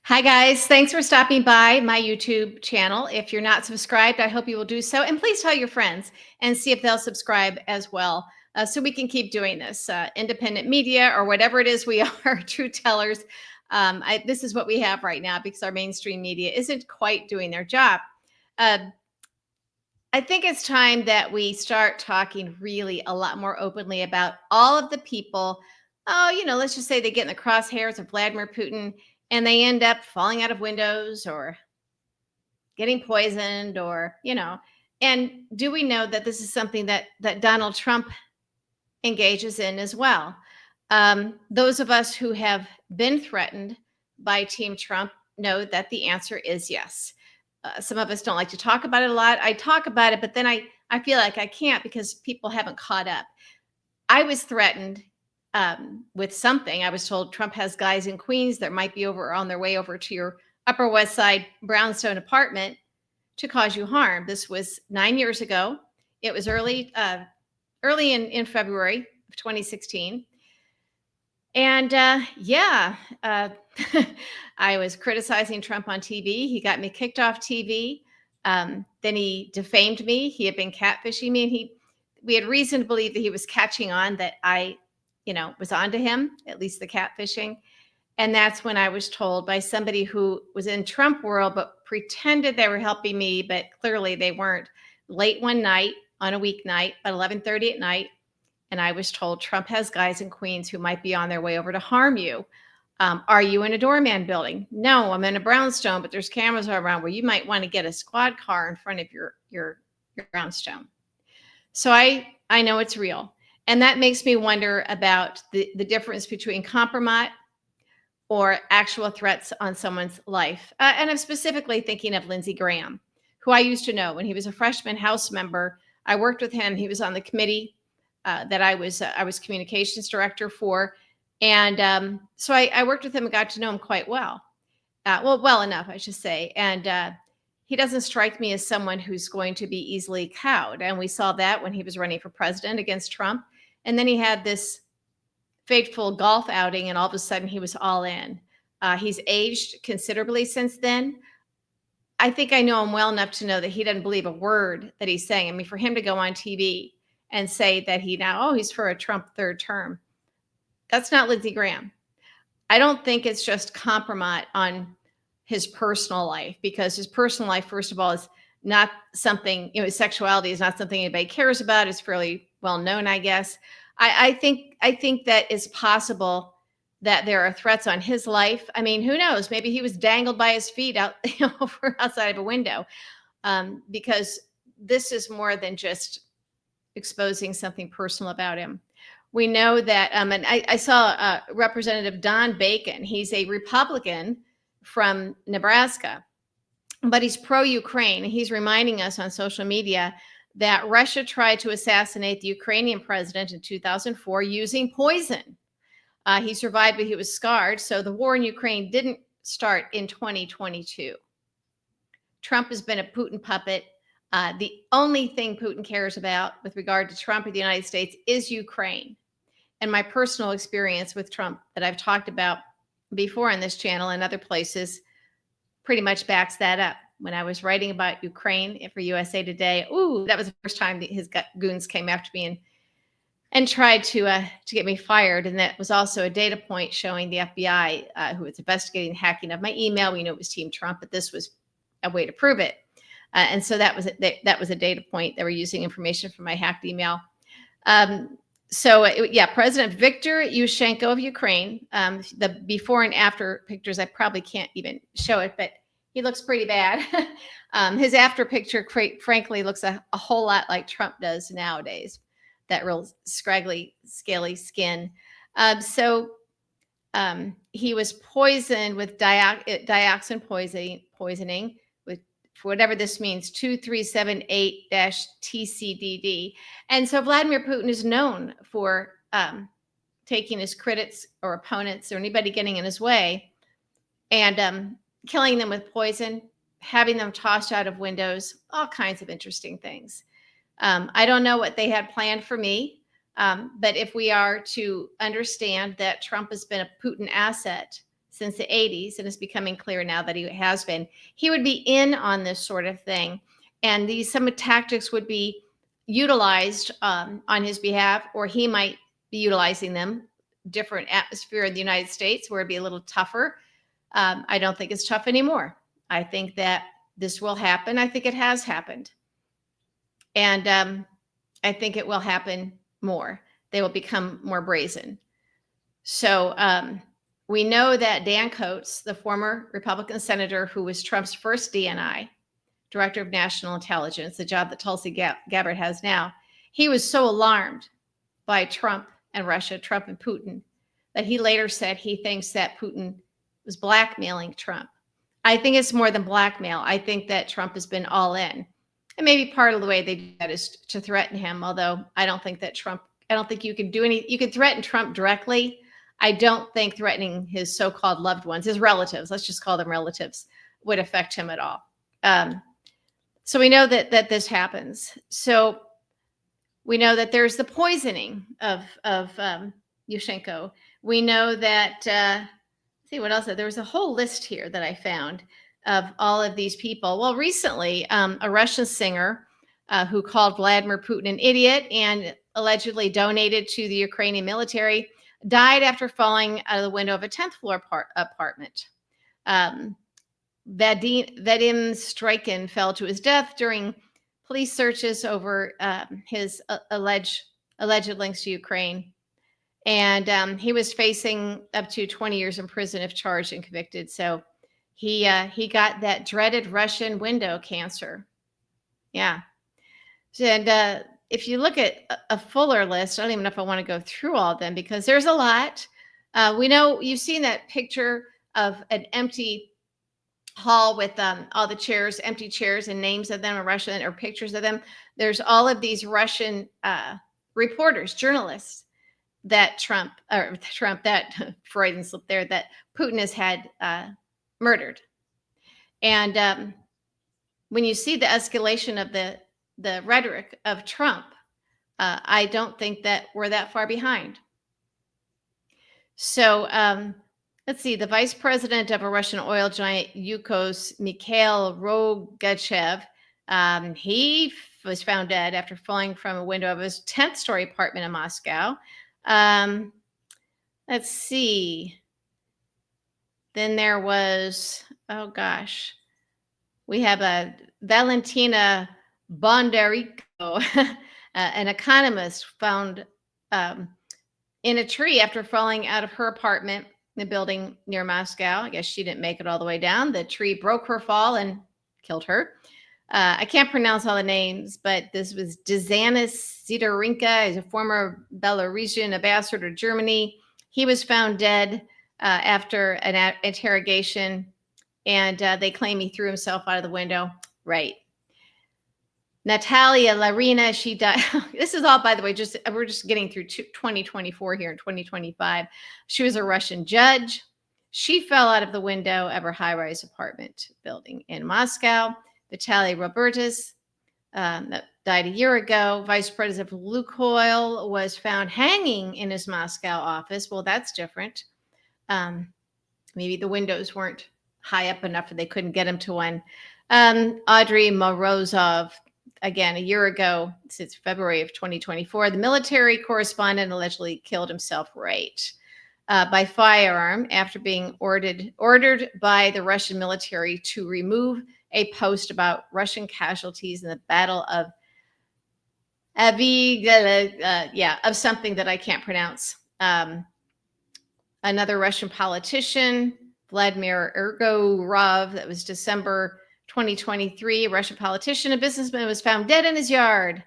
Hi, guys. Thanks for stopping by my YouTube channel. If you're not subscribed, I hope you will do so. And please tell your friends and see if they'll subscribe as well so we can keep doing this. Independent media or whatever it is we are, truth tellers. This is what we have right now because our mainstream media isn't quite doing their job. Uh, I think it's time that we start talking really a lot more openly about all of the people. Oh, let's just say they get in the crosshairs of Vladimir Putin and they end up falling out of windows or getting poisoned and do we know that this is something that Donald Trump engages in as well? Those of us who have been threatened by Team Trump know that the answer is yes. Some of us don't like to talk about it a lot. I talk about it, but then I feel like I can't because people haven't caught up. I was threatened with something. I was told Trump has guys in Queens that might be over on their way over to your Upper West Side brownstone apartment to cause you harm. This was 9 years ago. It was early in February of 2016. And uh, I was criticizing Trump on TV. He got me kicked off TV. Then he defamed me. He had been catfishing me, and we had reason to believe that he was catching on that I, was onto him, at least the catfishing. And that's when I was told by somebody who was in Trump world, but pretended they were helping me, but clearly they weren't. Late one night on a weeknight, at 11:30 at night, and I was told Trump has guys in Queens who might be on their way over to harm you. Are you in a doorman building? No, I'm in a brownstone, but there's cameras around where you might want to get a squad car in front of your brownstone. So I know it's real, and that makes me wonder about the difference between kompromat or actual threats on someone's life. And I'm specifically thinking of Lindsey Graham, who I used to know when he was a freshman House member. I worked with him. He was on the committee that I was communications director for, and so I worked with him and got to know him quite well. Well enough, I should say. And he doesn't strike me as someone who's going to be easily cowed. And we saw that when he was running for president against Trump, and then he had this fateful golf outing, and all of a sudden he was all in. He's aged considerably since then. I think I know him well enough to know that he doesn't believe a word that he's saying. I mean, for him to go on TV and say that he's for a Trump third term, that's not Lindsey Graham. I don't think it's just compromise on his personal life, because his personal life, first of all, is not something, his sexuality is not something anybody cares about. It's fairly well known, I guess. I think that it's possible that there are threats on his life. I mean, who knows? Maybe he was dangled by his feet out outside of a window, because this is more than just exposing something personal about him. We know that, and I saw Representative Don Bacon. He's a Republican from Nebraska, but he's pro-Ukraine. He's reminding us on social media that Russia tried to assassinate the Ukrainian president in 2004 using poison. He survived, but he was scarred. So the war in Ukraine didn't start in 2022. Trump has been a Putin puppet. The only thing Putin cares about with regard to Trump or the United States is Ukraine. And my personal experience with Trump that I've talked about before on this channel and other places pretty much backs that up. When I was writing about Ukraine for USA Today, that was the first time that his goons came after me and tried to get me fired. And that was also a data point showing the FBI, who was investigating hacking of my email. We knew it was Team Trump, but this was a way to prove it. And so that was a data point. They were using information from my hacked email. President Viktor Yushchenko of Ukraine, the before and after pictures, I probably can't even show it, but he looks pretty bad. His after picture, frankly, looks a whole lot like Trump does nowadays, that real scraggly, scaly skin. He was poisoned with dioxin poisoning, with, for whatever this means, 2378-TCDD. And so Vladimir Putin is known for taking his critics or opponents or anybody getting in his way and killing them with poison, having them tossed out of windows, all kinds of interesting things. I don't know what they had planned for me, but if we are to understand that Trump has been a Putin asset since the 80s, and it's becoming clear now that he has been, he would be in on this sort of thing. And some tactics would be utilized on his behalf, or he might be utilizing them. Different atmosphere in the United States where it'd be a little tougher. I don't think it's tough anymore. I think that this will happen. I think it has happened. And I think it will happen more. They will become more brazen. So we know that Dan Coates, the former Republican senator who was Trump's first DNI, Director of National Intelligence, the job that Tulsi Gabbard has now, he was so alarmed by Trump and Russia, Trump and Putin, that he later said he thinks that Putin was blackmailing Trump. I think it's more than blackmail. I think that Trump has been all in. And maybe part of the way they do that is to threaten him, although I don't think that I don't think you can do you can threaten Trump directly. I don't think threatening his so-called loved ones, his relatives, let's just call them relatives, would affect him at all. So we know that this happens. So we know that there's the poisoning of Yushchenko. We know that, see what else, there was a whole list here that I found of all of these people. Well, recently, a Russian singer who called Vladimir Putin an idiot and allegedly donated to the Ukrainian military died after falling out of the window of a 10th floor apartment. Vadim Strykin fell to his death during police searches over his alleged links to Ukraine. And he was facing up to 20 years in prison if charged and convicted. So he got that dreaded Russian window cancer. Yeah. And if you look at a fuller list, I don't even know if I want to go through all of them because there's a lot. We know you've seen that picture of an empty hall with all the chairs, empty chairs, and names of them in Russian or pictures of them. There's all of these Russian reporters, journalists that that Freudian slip there, that Putin has had murdered. And when you see the escalation of the rhetoric of Trump, I don't think that we're that far behind. So let's see, the vice president of a Russian oil giant, Yukos, Mikhail Rogachev, he was found dead after falling from a window of his 10th story apartment in Moscow. Let's see. Then there was, oh gosh, we have a Valentina Bondarenko, an economist found in a tree after falling out of her apartment in a building near Moscow. I guess she didn't make it all the way down. The tree broke her fall and killed her. I can't pronounce all the names, but this was Dzhanis Sidorenko. He's a former Belarusian ambassador to Germany. He was found dead after an interrogation, and they claim he threw himself out of the window. Right. Natalia Larina, she died. This is all, by the way, we're just getting through 2024 here in 2025. She was a Russian judge. She fell out of the window of her high-rise apartment building in Moscow. Vitaly Robertus that died a year ago. Vice President of Lukoil was found hanging in his Moscow office. Well, that's different. Maybe the windows weren't high up enough and they couldn't get him to one. Audrey Morozov, again, a year ago, since February of 2024, the military correspondent allegedly killed himself by firearm after being ordered by the Russian military to remove a post about Russian casualties in the Battle of of something that I can't pronounce. Another Russian politician, Vladimir Ergorov, that was December 2023, a Russian politician, a businessman, was found dead in his yard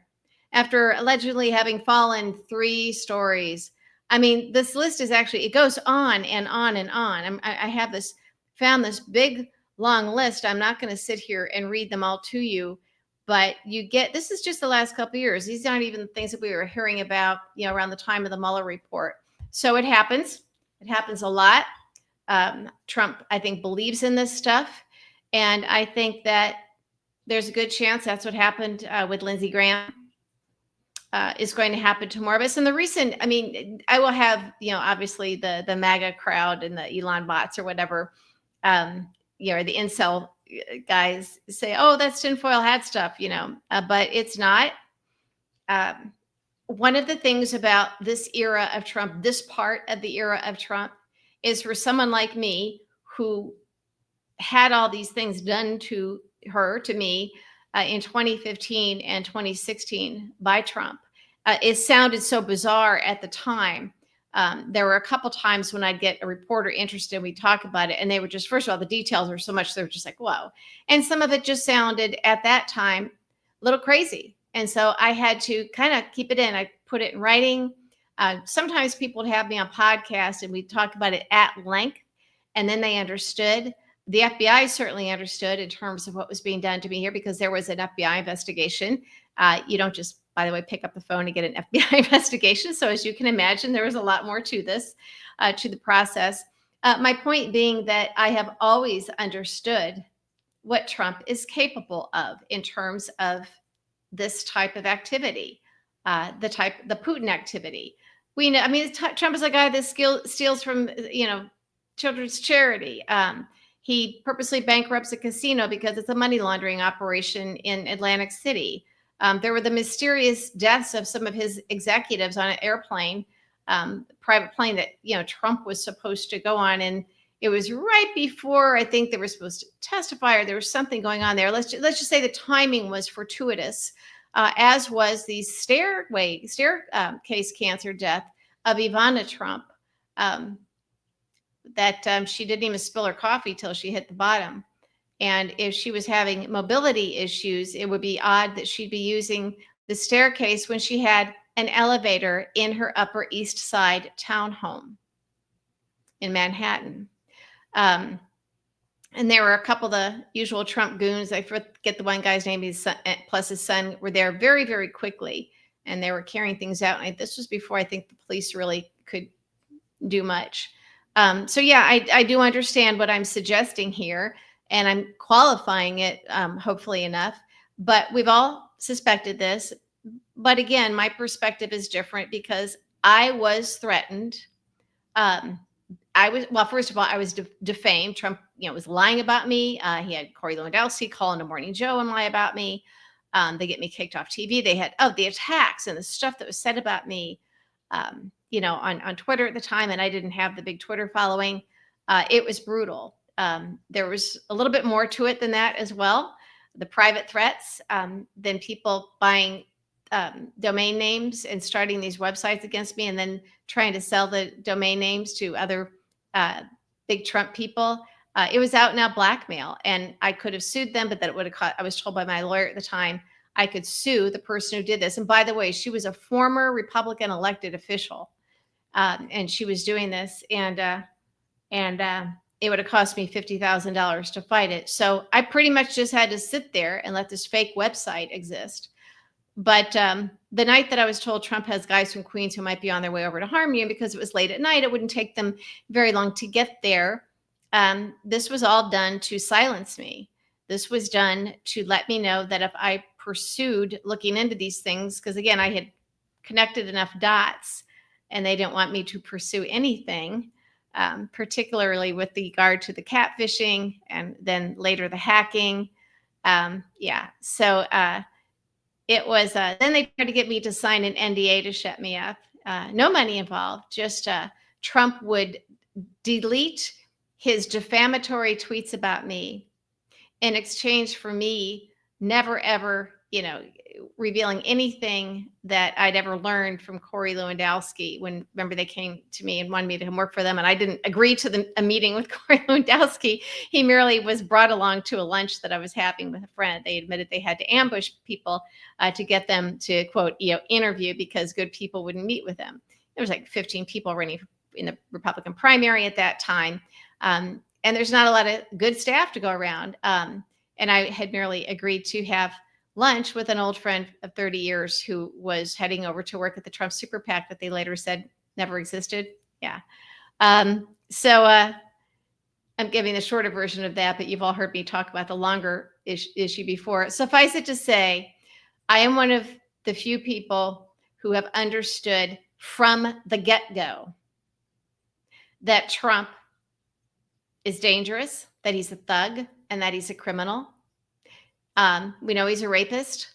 after allegedly having fallen 3 stories. I mean, this list is actually, it goes on and on and on. I have found this big, long list. I'm not going to sit here and read them all to you, but this is just the last couple of years. These aren't even the things that we were hearing about, around the time of the Mueller report. So it happens. It happens a lot. Trump, I think, believes in this stuff. And I think that there's a good chance that's what happened with Lindsey Graham. is going to happen to more of us. And the reason, I mean, I will have, obviously the MAGA crowd and the Elon bots or whatever, um, or the incel guys say, oh, that's tinfoil hat stuff, but it's not. Um, One of the things about this era of Trump, this part of the era of Trump, is for someone like me who had all these things done to her, to me, in 2015 and 2016 by Trump. It sounded so bizarre at the time. There were a couple times when I'd get a reporter interested, we talk about it, and they were just, first of all, the details were so much, they were just like, whoa. And some of it just sounded at that time a little crazy. And so I had to kind of keep it in. I put it in writing. Sometimes people would have me on podcasts and we'd talk about it at length, and then they understood. The FBI certainly understood in terms of what was being done to me here, because there was an FBI investigation. You don't just, by the way, pick up the phone and get an FBI investigation. So as you can imagine, there was a lot more to this, to the process. My point being that I have always understood what Trump is capable of in terms of this type of activity, the Putin activity. We know, I mean, Trump is a guy that steals from, children's charity. He purposely bankrupts a casino because it's a money laundering operation in Atlantic City. There were the mysterious deaths of some of his executives on an airplane, private plane that Trump was supposed to go on, and it was right before I think they were supposed to testify, or there was something going on there. Let's just say the timing was fortuitous, as was the staircase cancer death of Ivana Trump. That she didn't even spill her coffee till she hit the bottom. And if she was having mobility issues, it would be odd that she'd be using the staircase when she had an elevator in her Upper East Side townhome in Manhattan. And there were a couple of the usual Trump goons. I forget the one guy's name, his son, plus his son, were there very, very quickly. And they were carrying things out. And this was before I think the police really could do much. So yeah, I do understand what I'm suggesting here, and I'm qualifying it, hopefully enough. But we've all suspected this. But again, my perspective is different because I was threatened. Well, first of all, I was defamed. Trump, was lying about me. He had Corey Lewandowski call into Morning Joe and lie about me. They get me kicked off TV. They had the attacks and the stuff that was said about me. On Twitter at the time, and I didn't have the big Twitter following. It was brutal. There was a little bit more to it than that as well. The private threats, then people buying domain names and starting these websites against me, and then trying to sell the domain names to other big Trump people. It was out and out blackmail, and I could have sued them, but that it would have I was told by my lawyer at the time I could sue the person who did this. And by the way, she was a former Republican elected official. And she was doing this, and it would have cost me $50,000 to fight it. So I pretty much just had to sit there and let this fake website exist. But the night that I was told Trump has guys from Queens who might be on their way over to harm you, and because it was late at night, it wouldn't take them very long to get there. This was all done to silence me. This was done to let me know that if I pursued looking into these things, because again, I had connected enough dots, and they didn't want me to pursue anything, particularly with regard to the catfishing and then later the hacking. So it was, then they tried to get me to sign an NDA to shut me up. No money involved, just Trump would delete his defamatory tweets about me in exchange for me never, ever, revealing anything that I'd ever learned from Corey Lewandowski. When, remember, they came to me and wanted me to come work for them, and I didn't agree to a meeting with Corey Lewandowski. He merely was brought along to a lunch that I was having with a friend. They admitted they had to ambush people to get them to, quote, interview, because good people wouldn't meet with them. There was like 15 people running in the Republican primary at that time. And there's not a lot of good staff to go around. And I had merely agreed to have lunch with an old friend of 30 years who was heading over to work at the Trump super PAC that they later said never existed. Yeah. So I'm giving the shorter version of that, but you've all heard me talk about the longer issue before. Suffice it to say, I am one of the few people who have understood from the get-go that Trump is dangerous, that he's a thug, and that he's a criminal. We know he's a rapist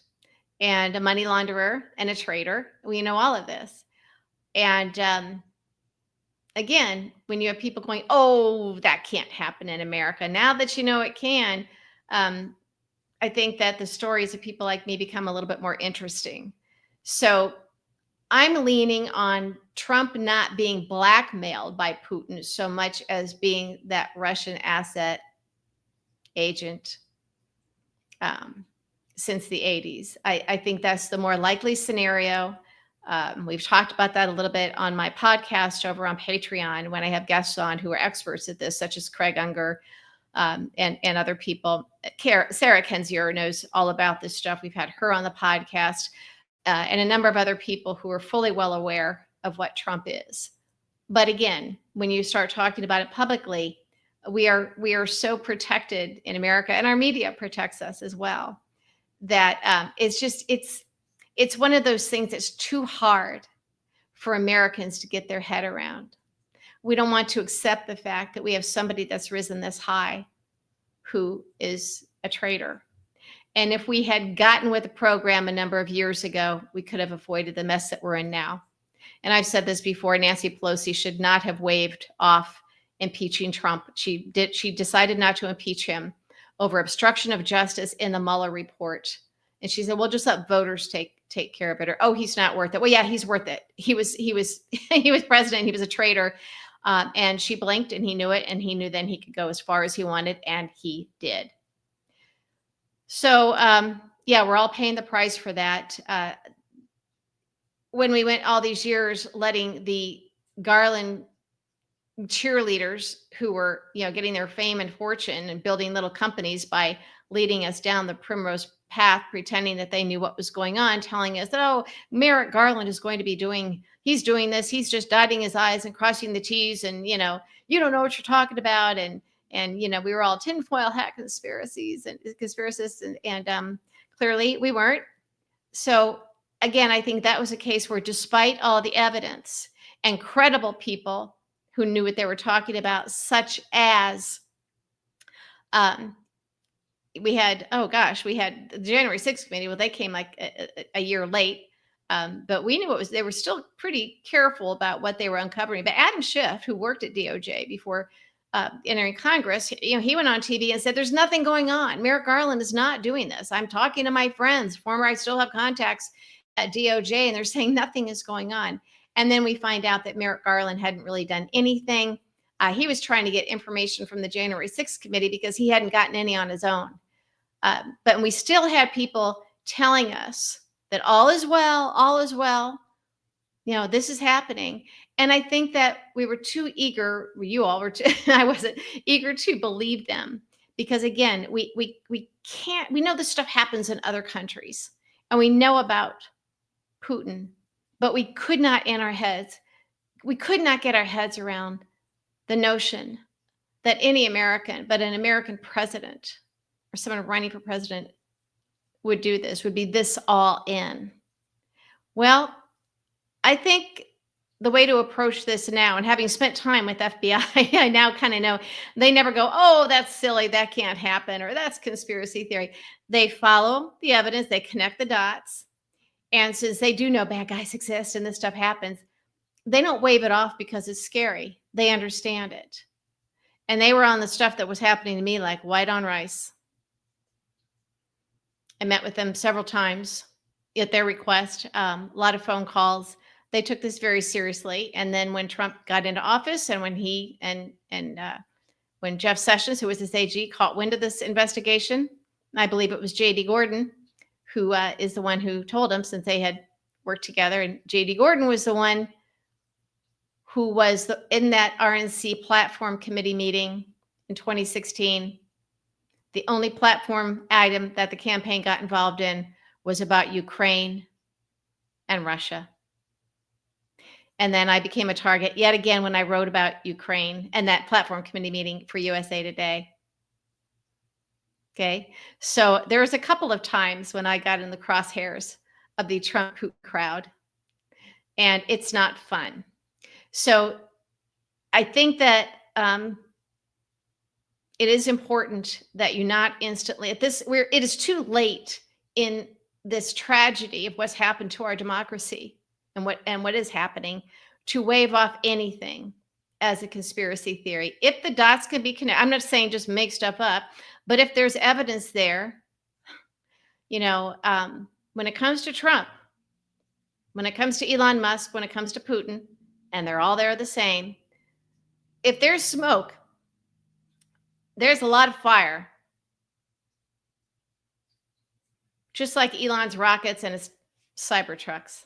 and a money launderer and a traitor. We know all of this. And again, when you have people going, oh, that can't happen in America, now that you know it can, I think that the stories of people like me become a little bit more interesting. So I'm leaning on Trump not being blackmailed by Putin so much as being that Russian asset agent since the 80s. I think that's the more likely scenario. We've talked about that a little bit on my podcast over on Patreon when I have guests on who are experts at this, such as Craig Unger and other people. Sarah Kendzior knows all about this stuff. We've had her on the podcast and a number of other people who are fully well aware of what Trump is. But again, when you start talking about it publicly, we are so protected in America, and our media protects us as well, that it's one of those things that's too hard for Americans to get their head around. We don't want to accept the fact that we have somebody that's risen this high who is a traitor. And if we had gotten with the program a number of years ago, we could have avoided the mess that we're in now. And I've said this before, Nancy Pelosi should not have waved off impeaching Trump. She decided not to impeach him over obstruction of justice in the Mueller report. And she said, "We'll just let voters take care of it." Or, "Oh, he's not worth it." Well, yeah, he's worth it. He was he was president. He was a traitor, and she blinked, and he knew it, and he knew then he could go as far as he wanted, and he did. So, yeah, we're all paying the price for that. When we went all these years letting the Garland cheerleaders who were, getting their fame and fortune and building little companies by leading us down the primrose path, pretending that they knew what was going on, telling us that, oh, Merrick Garland is going to be he's doing this. He's just dotting his I's and crossing the T's. And, you don't know what you're talking about. And we were all tinfoil hat conspiracies and conspiracists. And clearly we weren't. So again, I think that was a case where despite all the evidence and credible people who knew what they were talking about, such as we had the January 6th committee. Well, they came like a year late, but we knew they were still pretty careful about what they were uncovering. But Adam Schiff, who worked at DOJ before entering Congress, he went on TV and said, "There's nothing going on. Merrick Garland is not doing this. I'm talking to my friends, I still have contacts at DOJ, and they're saying nothing is going on." And then we find out that Merrick Garland hadn't really done anything. He was trying to get information from the January 6th committee because he hadn't gotten any on his own. But we still had people telling us that all is well, all is well. This is happening. And I think that we were too eager, you all were too, I wasn't eager to believe them. Because again, we know this stuff happens in other countries. And we know about Putin, but we could not get our heads around the notion that any American, but an American president or someone running for president would do this, would be this all in. Well, I think the way to approach this now, and having spent time with FBI, I now kind of know they never go, "Oh, that's silly, that can't happen," or "That's conspiracy theory." They follow the evidence, they connect the dots. And since they do know bad guys exist and this stuff happens, they don't wave it off because it's scary. They understand it. And they were on the stuff that was happening to me like white on rice. I met with them several times at their request, a lot of phone calls. They took this very seriously. And then when Trump got into office, and when he and when Jeff Sessions, who was his AG, caught wind of this investigation, I believe it was J.D. Gordon, who is the one who told him, since they had worked together. And J.D. Gordon was the one who was in that RNC platform committee meeting in 2016. The only platform item that the campaign got involved in was about Ukraine and Russia. And then I became a target yet again when I wrote about Ukraine and that platform committee meeting for USA Today. Okay. So there was a couple of times when I got in the crosshairs of the Trump crowd. and it's not fun. So I think that it is important that you not instantly at this where it is too late in this tragedy of what's happened to our democracy and what is happening to wave off anything as a conspiracy theory. If the dots can be connected, I'm not saying just make stuff up, but if there's evidence there, when it comes to Trump, when it comes to Elon Musk, when it comes to Putin, and they're all there the same, if there's smoke, there's a lot of fire. Just like Elon's rockets and his cyber trucks.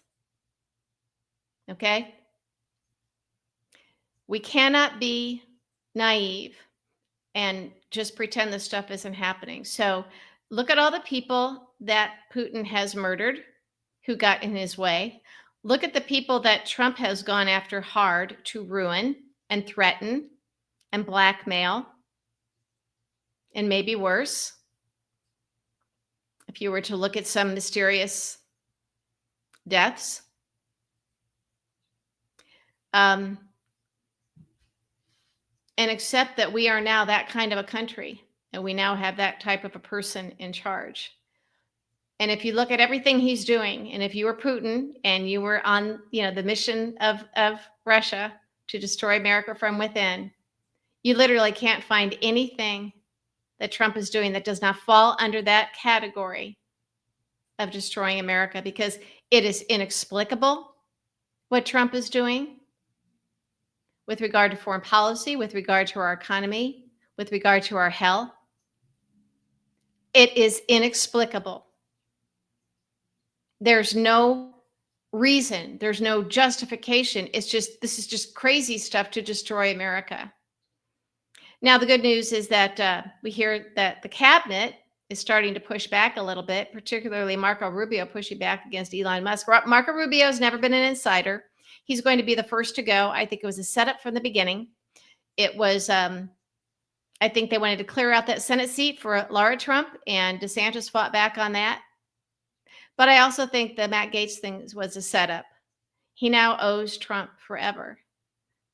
Okay? We cannot be naive and just pretend this stuff isn't happening. So look at all the people that Putin has murdered who got in his way. Look at the people that Trump has gone after hard to ruin and threaten and blackmail and maybe worse. If you were to look at some mysterious deaths, and accept that we are now that kind of a country and we now have that type of a person in charge. And if you look at everything he's doing, and if you were Putin and you were on, the mission of Russia to destroy America from within, you literally can't find anything that Trump is doing that does not fall under that category of destroying America, because it is inexplicable what Trump is doing with regard to foreign policy, with regard to our economy, with regard to our health. It is inexplicable. There's no reason, there's no justification. This is just crazy stuff to destroy America. Now, the good news is that we hear that the cabinet is starting to push back a little bit, particularly Marco Rubio pushing back against Elon Musk. Marco Rubio has never been an insider. He's going to be the first to go. I think it was a setup from the beginning. It was, I think they wanted to clear out that Senate seat for Laura Trump, and DeSantis fought back on that. But I also think the Matt Gaetz thing was a setup. He now owes Trump forever.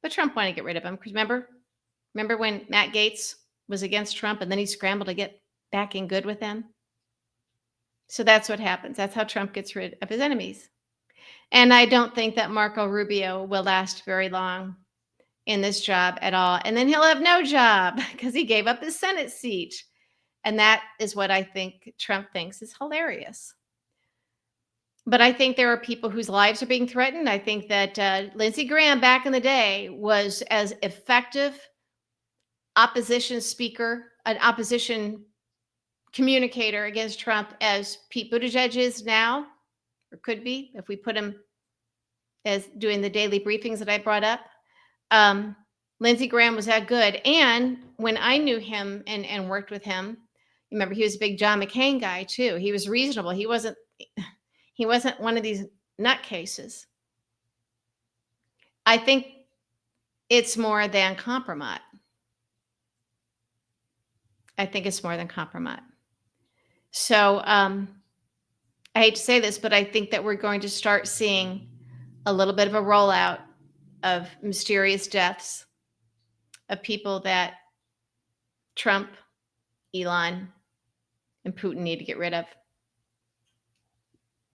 But Trump wanted to get rid of him. Because remember when Matt Gaetz was against Trump and then he scrambled to get back in good with them? So that's what happens. That's how Trump gets rid of his enemies. And I don't think that Marco Rubio will last very long in this job at all. And then he'll have no job because he gave up his Senate seat. And that is what I think Trump thinks is hilarious. But I think there are people whose lives are being threatened. I think that Lindsey Graham back in the day was as effective opposition speaker, an opposition communicator against Trump as Pete Buttigieg is now, or could be if we put him as doing the daily briefings that I brought up. Lindsey Graham was that good. And when I knew him and worked with him, remember, he was a big John McCain guy too. He was reasonable. He wasn't one of these nutcases. I think it's more than kompromat. I think it's more than kompromat. So I hate to say this, but I think that we're going to start seeing a little bit of a rollout of mysterious deaths of people that Trump, Elon, and Putin need to get rid of.